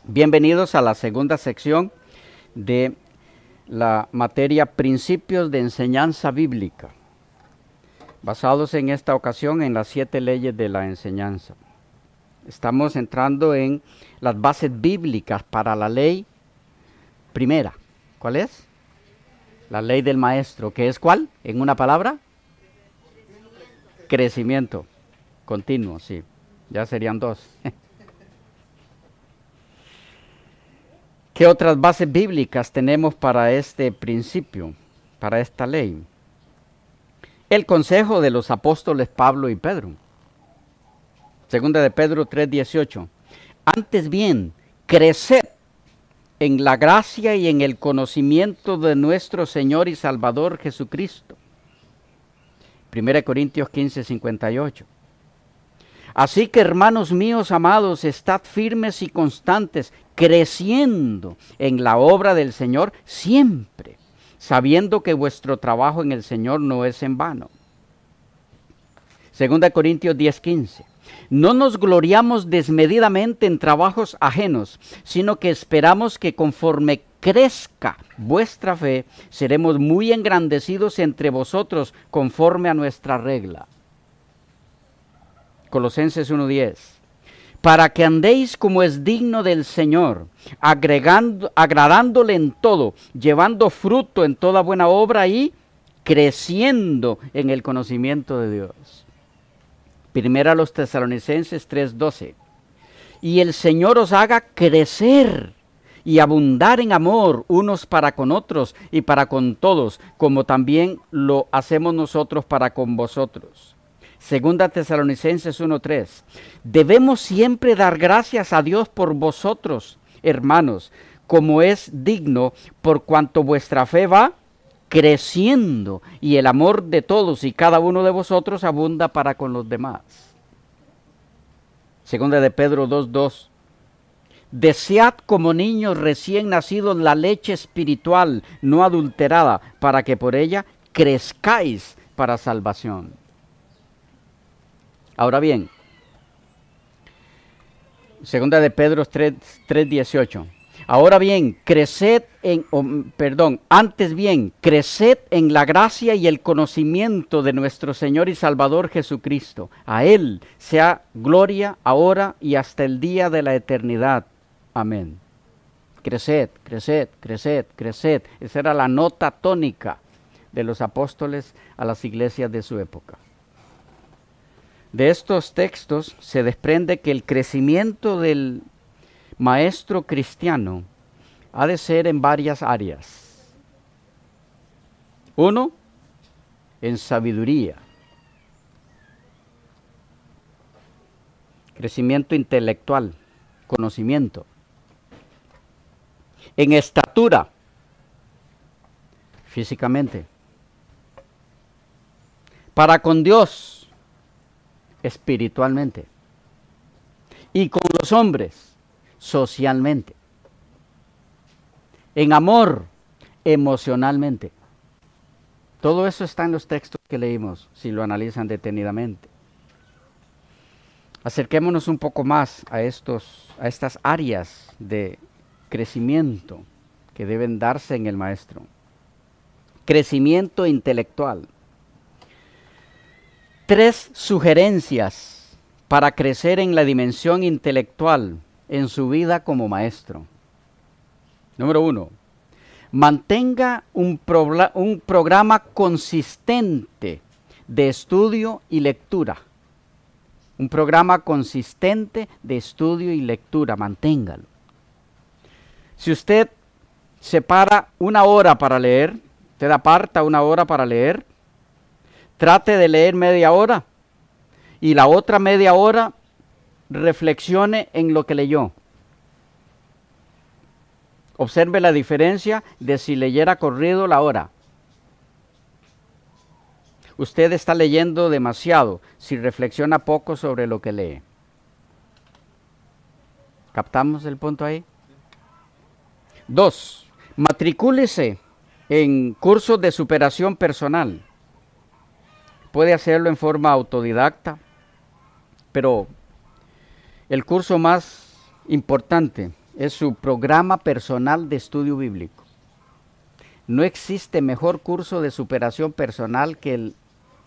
Bienvenidos a la segunda sección de la materia Principios de Enseñanza Bíblica, basados en esta ocasión en las 7 leyes de la enseñanza. Estamos entrando en las bases bíblicas para la ley primera. ¿Cuál es? La ley del maestro, ¿que es cuál? En una palabra, crecimiento continuo, sí, ya serían 2. ¿Qué otras bases bíblicas tenemos para este principio, para esta ley? El consejo de los apóstoles Pablo y Pedro. Segunda de Pedro 3:18. Antes bien, creced en la gracia y en el conocimiento de nuestro Señor y Salvador Jesucristo. 1 Corintios 15:58. Así que, hermanos míos amados, estad firmes y constantes, creciendo en la obra del Señor siempre, sabiendo que vuestro trabajo en el Señor no es en vano. 2 Corintios 10:15. No nos gloriamos desmedidamente en trabajos ajenos, sino que esperamos que conforme crezca vuestra fe, seremos muy engrandecidos entre vosotros conforme a nuestra regla. Colosenses 1:10. Para que andéis como es digno del Señor, agradándole en todo, llevando fruto en toda buena obra y creciendo en el conocimiento de Dios. Primera a los Tesalonicenses 3:12. Y el Señor os haga crecer y abundar en amor unos para con otros y para con todos, como también lo hacemos nosotros para con vosotros. Segunda Tesalonicenses 1:3. Debemos siempre dar gracias a Dios por vosotros, hermanos, como es digno, por cuanto vuestra fe va creciendo y el amor de todos y cada uno de vosotros abunda para con los demás. Segunda de Pedro 2:2. Desead como niños recién nacidos la leche espiritual no adulterada, para que por ella crezcáis para salvación. Ahora bien, segunda de Pedro 3:18. Ahora bien, antes bien, creced en la gracia y el conocimiento de nuestro Señor y Salvador Jesucristo. A Él sea gloria ahora y hasta el día de la eternidad. Amén. Creced, creced, creced, creced. Esa era la nota tónica de los apóstoles a las iglesias de su época. De estos textos se desprende que el crecimiento del maestro cristiano ha de ser en varias áreas. 1, en sabiduría. Crecimiento intelectual, conocimiento. En estatura, físicamente. Para con Dios, espiritualmente, y con los hombres, socialmente, en amor, emocionalmente. Todo eso está en los textos que leímos, si lo analizan detenidamente. Acerquémonos un poco más a estas áreas de crecimiento que deben darse en el maestro. Crecimiento intelectual. 3 sugerencias para crecer en la dimensión intelectual en su vida como maestro. Número 1. Mantenga un programa consistente de estudio y lectura. Un programa consistente de estudio y lectura, manténgalo. Si usted separa 1 hora para leer, usted aparta 1 hora para leer, trate de leer media hora y la otra media hora reflexione en lo que leyó. Observe la diferencia de si leyera corrido la hora. Usted está leyendo demasiado si reflexiona poco sobre lo que lee. ¿Captamos el punto ahí? 2. Matricúlese en cursos de superación personal. Puede hacerlo en forma autodidacta, pero el curso más importante es su programa personal de estudio bíblico. No existe mejor curso de superación personal que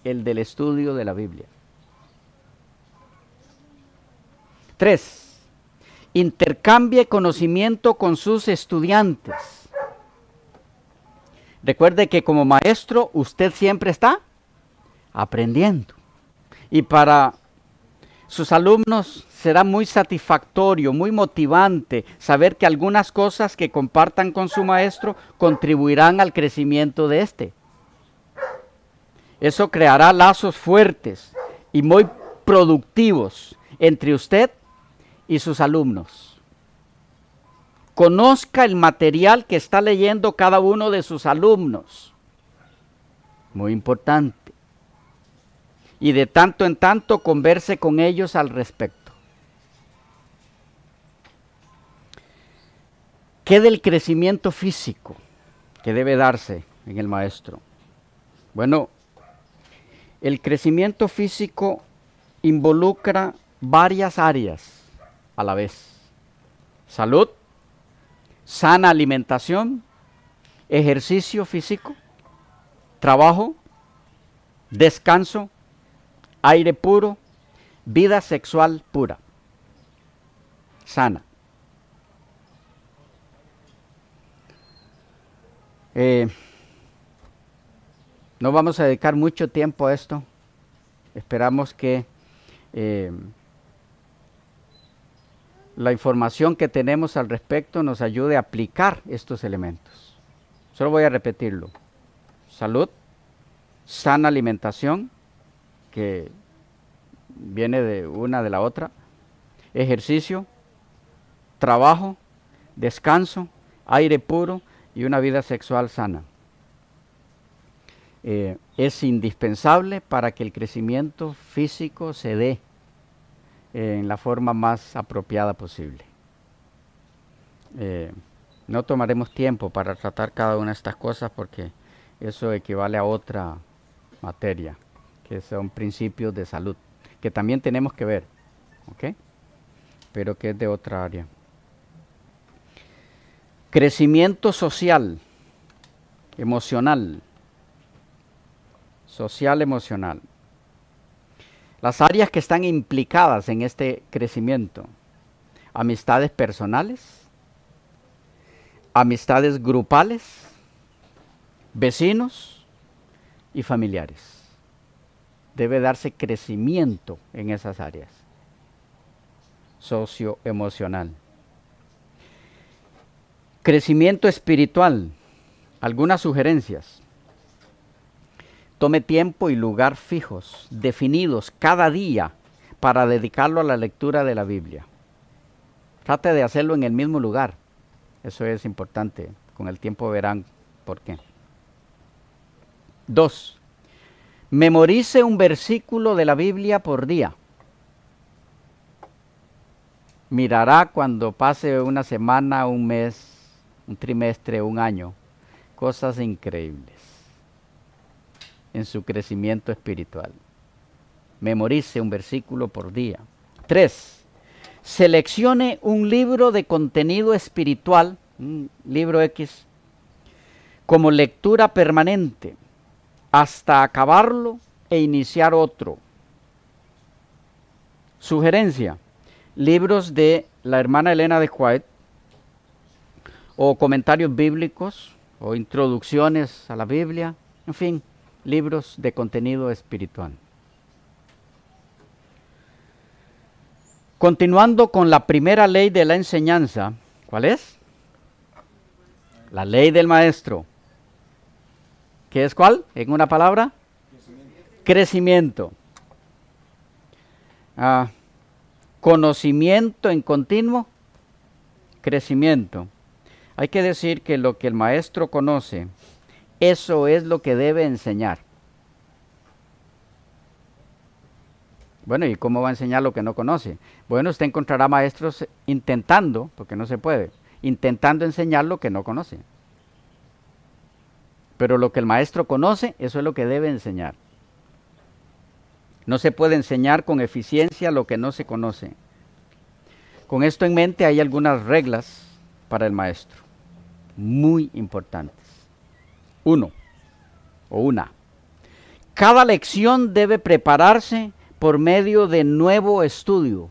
el del estudio de la Biblia. 3. Intercambie conocimiento con sus estudiantes. Recuerde que como maestro usted siempre está aprendiendo. Y para sus alumnos será muy satisfactorio, muy motivante saber que algunas cosas que compartan con su maestro contribuirán al crecimiento de éste. Eso creará lazos fuertes y muy productivos entre usted y sus alumnos. Conozca el material que está leyendo cada uno de sus alumnos. Muy importante. Y de tanto en tanto converse con ellos al respecto. ¿Qué del crecimiento físico que debe darse en el maestro? Bueno, el crecimiento físico involucra varias áreas a la vez. Salud, sana alimentación, ejercicio físico, trabajo, descanso, aire puro, vida sexual pura, sana. No vamos a dedicar mucho tiempo a esto. Esperamos que la información que tenemos al respecto nos ayude a aplicar estos elementos. Solo voy a repetirlo. Salud, sana alimentación, que viene de una de la otra, ejercicio, trabajo, descanso, aire puro y una vida sexual sana. Es indispensable para que el crecimiento físico se dé en la forma más apropiada posible. No tomaremos tiempo para tratar cada una de estas cosas porque eso equivale a otra materia, que son principios de salud, que también tenemos que ver, ¿ok? Pero que es de otra área. Crecimiento social, emocional. Social, emocional. Las áreas que están implicadas en este crecimiento: amistades personales, amistades grupales, vecinos y familiares. Debe darse crecimiento en esas áreas. Socioemocional. Crecimiento espiritual. Algunas sugerencias. Tome tiempo y lugar fijos, definidos cada día para dedicarlo a la lectura de la Biblia. Trate de hacerlo en el mismo lugar. Eso es importante. Con el tiempo verán por qué. 2. Memorice un versículo de la Biblia por día. Mirará cuando pase una semana, un mes, un trimestre, un año, cosas increíbles en su crecimiento espiritual. Memorice un versículo por día. 3. Seleccione un libro de contenido espiritual, un libro X, como lectura permanente, hasta acabarlo e iniciar otro. Sugerencia: libros de la hermana Elena de White, o comentarios bíblicos, o introducciones a la Biblia, en fin, libros de contenido espiritual. Continuando con la primera ley de la enseñanza, ¿cuál es? La ley del maestro. ¿Qué es cuál? En una palabra. Crecimiento. Conocimiento en continuo crecimiento. Hay que decir que lo que el maestro conoce, eso es lo que debe enseñar. Bueno, ¿y cómo va a enseñar lo que no conoce? Bueno, usted encontrará maestros intentando, porque no se puede, intentando enseñar lo que no conoce. Pero lo que el maestro conoce, eso es lo que debe enseñar. No se puede enseñar con eficiencia lo que no se conoce. Con esto en mente hay algunas reglas para el maestro, muy importantes. Uno, o una. Cada lección debe prepararse por medio de nuevo estudio.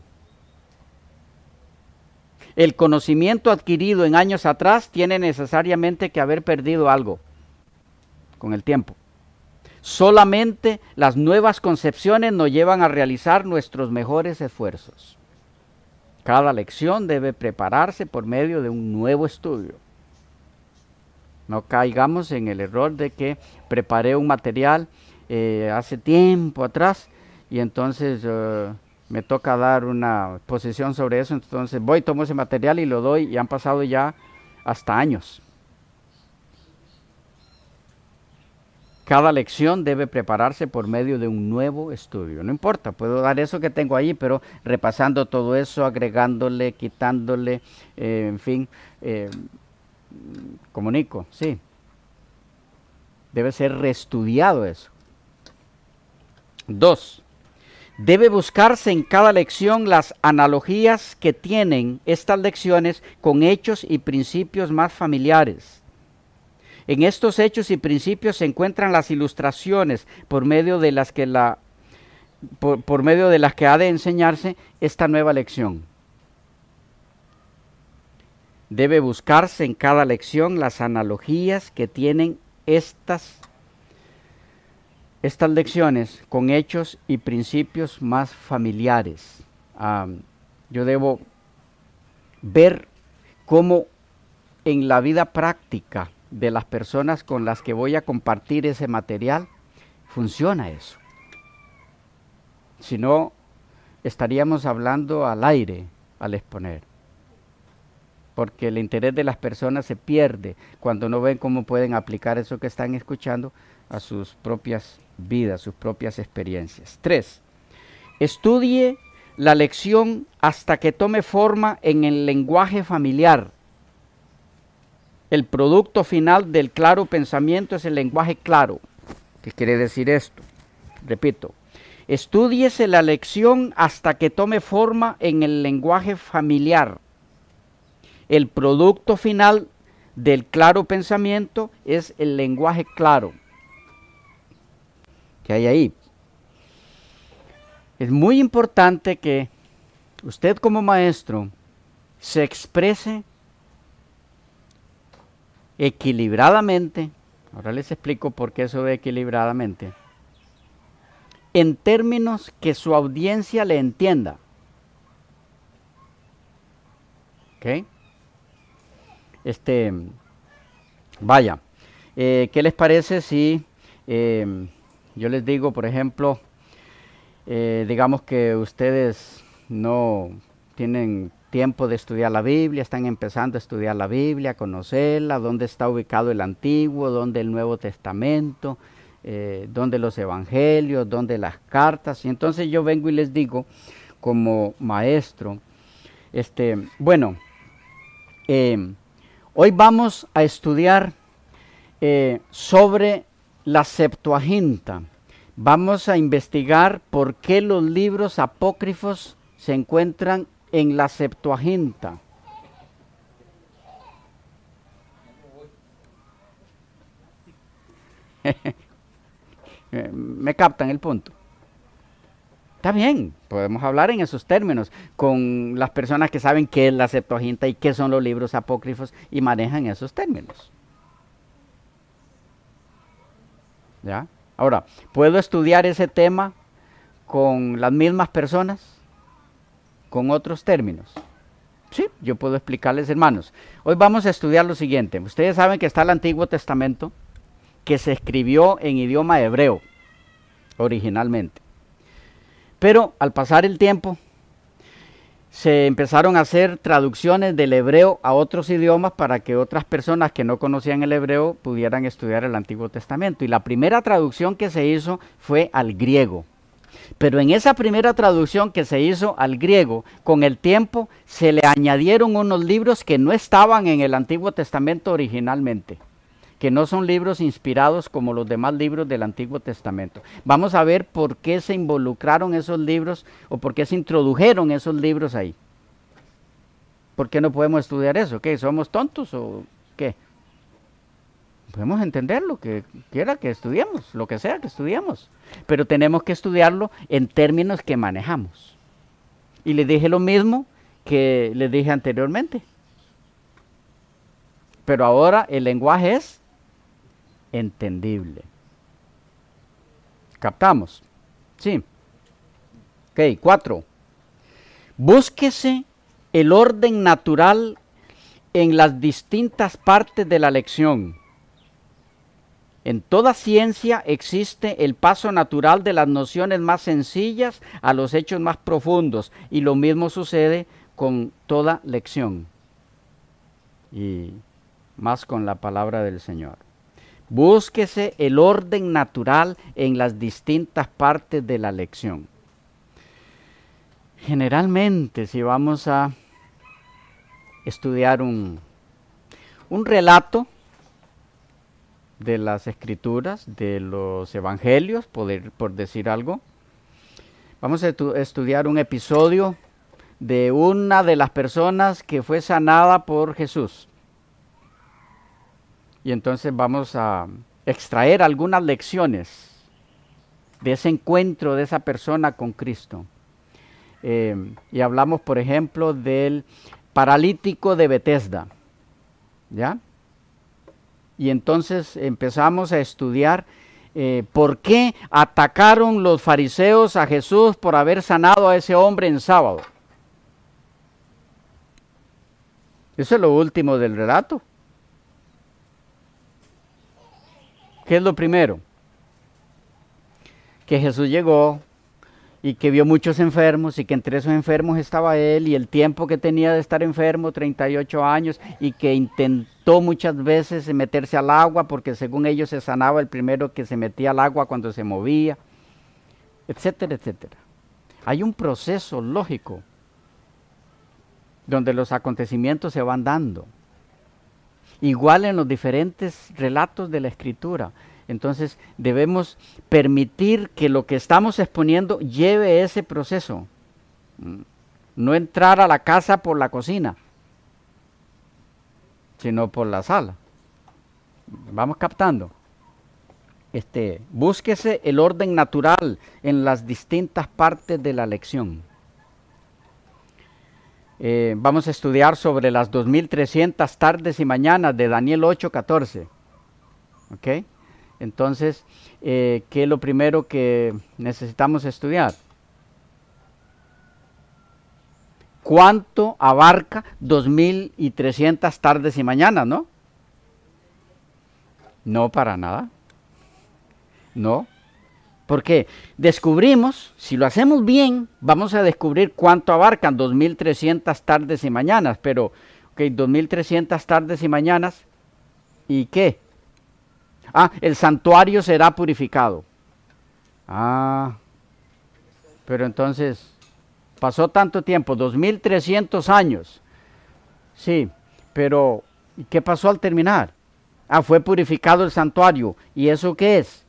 El conocimiento adquirido en años atrás tiene necesariamente que haber perdido algo con el tiempo. Solamente las nuevas concepciones nos llevan a realizar nuestros mejores esfuerzos. Cada lección debe prepararse por medio de un nuevo estudio. No caigamos en el error de que preparé un material hace tiempo atrás y entonces me toca dar una exposición sobre eso, entonces voy, tomo ese material y lo doy y han pasado ya hasta años. Cada lección debe prepararse por medio de un nuevo estudio. No importa, puedo dar eso que tengo ahí, pero repasando todo eso, agregándole, quitándole, en fin, comunico, sí. Debe ser reestudiado eso. 2. Debe buscarse en cada lección las analogías que tienen estas lecciones con hechos y principios más familiares. En estos hechos y principios se encuentran las ilustraciones por medio de las que ha de enseñarse esta nueva lección. Debe buscarse en cada lección las analogías que tienen estas lecciones con hechos y principios más familiares. Yo debo ver cómo en la vida práctica de las personas con las que voy a compartir ese material funciona eso. Si no, estaríamos hablando al aire al exponer. Porque el interés de las personas se pierde cuando no ven cómo pueden aplicar eso que están escuchando a sus propias vidas, sus propias experiencias. 3. Estudie la lección hasta que tome forma en el lenguaje familiar. El producto final del claro pensamiento es el lenguaje claro. ¿Qué quiere decir esto? Repito, estúdiese la lección hasta que tome forma en el lenguaje familiar. El producto final del claro pensamiento es el lenguaje claro. ¿Qué hay ahí? Es muy importante que usted como maestro se exprese equilibradamente. Ahora les explico por qué eso de equilibradamente. En términos que su audiencia le entienda. ¿Ok? Vaya, ¿qué les parece si yo les digo, por ejemplo, digamos que ustedes no tienen tiempo de estudiar la Biblia, están empezando a estudiar la Biblia, a conocerla, dónde está ubicado el Antiguo, dónde el Nuevo Testamento, dónde los Evangelios, dónde las cartas, y entonces yo vengo y les digo, como maestro, hoy vamos a estudiar sobre la Septuaginta. Vamos a investigar por qué los libros apócrifos se encuentran en la Septuaginta. ¿Me captan el punto? Está bien, podemos hablar en esos términos con las personas que saben qué es la Septuaginta y qué son los libros apócrifos y manejan esos términos. ¿Ya? Ahora, ¿puedo estudiar ese tema con las mismas personas? Con otros términos. Sí, yo puedo explicarles, hermanos. Hoy vamos a estudiar lo siguiente. Ustedes saben que está el Antiguo Testamento que se escribió en idioma hebreo originalmente. Pero al pasar el tiempo se empezaron a hacer traducciones del hebreo a otros idiomas para que otras personas que no conocían el hebreo pudieran estudiar el Antiguo Testamento. Y la primera traducción que se hizo fue al griego. Pero en esa primera traducción que se hizo al griego, con el tiempo se le añadieron unos libros que no estaban en el Antiguo Testamento originalmente, que no son libros inspirados como los demás libros del Antiguo Testamento. Vamos a ver por qué se involucraron esos libros o por qué se introdujeron esos libros ahí. ¿Por qué no podemos estudiar eso? ¿Qué? ¿Somos tontos o qué? Podemos entender lo que quiera que estudiemos, lo que sea que estudiemos, pero tenemos que estudiarlo en términos que manejamos. Y les dije lo mismo que les dije anteriormente. Pero ahora el lenguaje es entendible. ¿Captamos? Sí. Ok, 4. Búsquese el orden natural en las distintas partes de la lección. En toda ciencia existe el paso natural de las nociones más sencillas a los hechos más profundos, y lo mismo sucede con toda lección. Y más con la palabra del Señor. Búsquese el orden natural en las distintas partes de la lección. Generalmente, si vamos a estudiar un relato de las Escrituras, de los Evangelios, por decir algo, vamos a estudiar un episodio de una de las personas que fue sanada por Jesús. Y entonces vamos a extraer algunas lecciones de ese encuentro de esa persona con Cristo. Y hablamos, por ejemplo, del paralítico de Betesda, ¿ya? Y entonces empezamos a estudiar por qué atacaron los fariseos a Jesús por haber sanado a ese hombre en sábado. Eso es lo último del relato. ¿Qué es lo primero? Que Jesús llegó y que vio muchos enfermos y que entre esos enfermos estaba él, y el tiempo que tenía de estar enfermo, 38 años, y que intentó muchas veces meterse al agua porque según ellos se sanaba el primero que se metía al agua cuando se movía, etcétera, etcétera. Hay un proceso lógico donde los acontecimientos se van dando. Igual en los diferentes relatos de la Escritura. Entonces debemos permitir que lo que estamos exponiendo lleve ese proceso. No entrar a la casa por la cocina, sino por la sala. Vamos captando. Búsquese el orden natural en las distintas partes de la lección. Vamos a estudiar sobre las 2300 tardes y mañanas de Daniel 8:14. ¿Ok? Entonces, ¿qué es lo primero que necesitamos estudiar? ¿Cuánto abarca 2300 tardes y mañanas, no? No, para nada. No. Porque descubrimos, si lo hacemos bien, vamos a descubrir cuánto abarcan 2300 tardes y mañanas. Pero, ok, 2300 tardes y mañanas, ¿y qué? El santuario será purificado. Pero entonces, pasó tanto tiempo, 2300 años. Sí, pero ¿qué pasó al terminar? Fue purificado el santuario. ¿Y eso qué es?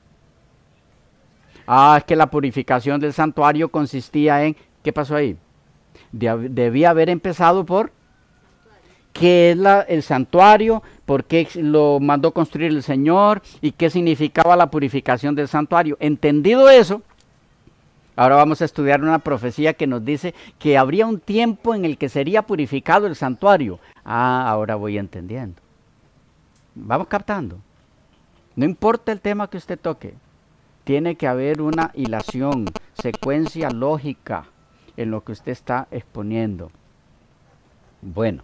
Es que la purificación del santuario consistía en, ¿qué pasó ahí? Debía haber empezado por, ¿qué es el santuario? ¿Por qué lo mandó construir el Señor? ¿Y qué significaba la purificación del santuario? Entendido eso, ahora vamos a estudiar una profecía que nos dice que habría un tiempo en el que sería purificado el santuario. Ahora voy entendiendo. Vamos captando. No importa el tema que usted toque. Tiene que haber una hilación, secuencia lógica en lo que usted está exponiendo. Bueno.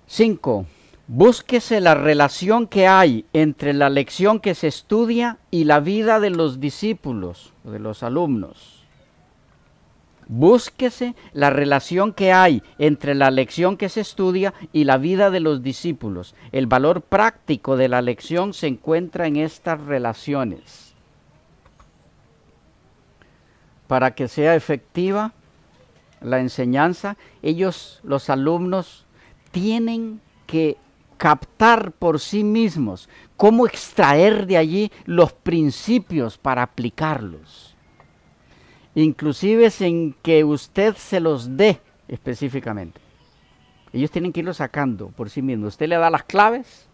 5. Búsquese la relación que hay entre la lección que se estudia y la vida de los discípulos, de los alumnos. Búsquese la relación que hay entre la lección que se estudia y la vida de los discípulos. El valor práctico de la lección se encuentra en estas relaciones. Para que sea efectiva la enseñanza, los alumnos, tienen que captar por sí mismos, cómo extraer de allí los principios para aplicarlos. Inclusive sin que usted se los dé específicamente. Ellos tienen que irlos sacando por sí mismos. Usted le da las claves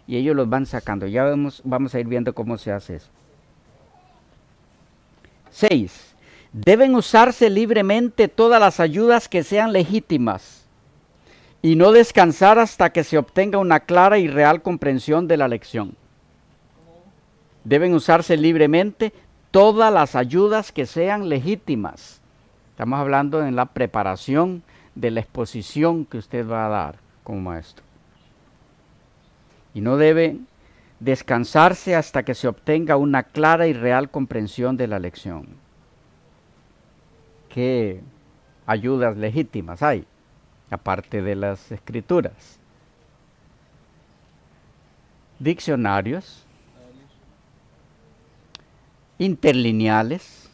y ellos los van sacando. Ya vamos a ir viendo cómo se hace eso. 6. Deben usarse libremente todas las ayudas que sean legítimas y no descansar hasta que se obtenga una clara y real comprensión de la lección. Deben usarse libremente todas las ayudas que sean legítimas. Estamos hablando en la preparación de la exposición que usted va a dar como maestro. Y no debe descansarse hasta que se obtenga una clara y real comprensión de la lección. ¿Qué ayudas legítimas hay? Aparte de las escrituras. Diccionarios, interlineales,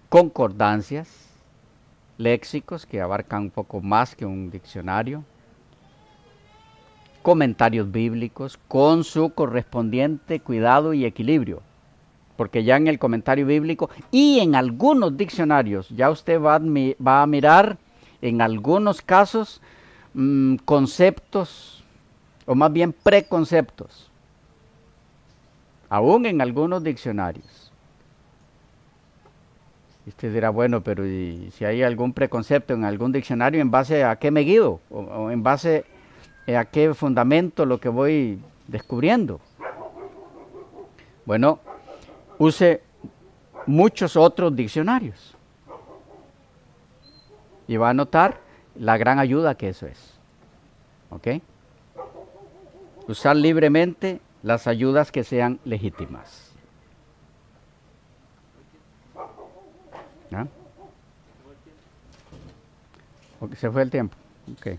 concordancias, léxicos que abarcan un poco más que un diccionario, comentarios bíblicos con su correspondiente cuidado y equilibrio, porque ya en el comentario bíblico y en algunos diccionarios ya usted va a mirar en algunos casos conceptos o más bien preconceptos, aún en algunos diccionarios. Y usted dirá, bueno, pero ¿y si hay algún preconcepto en algún diccionario, en base a qué me guío? ¿O en base a qué fundamento lo que voy descubriendo? Bueno, use muchos otros diccionarios y va a notar la gran ayuda que eso es. ¿Ok? Usar libremente las ayudas que sean legítimas. ¿Ah? ¿Se fue el tiempo? Ok.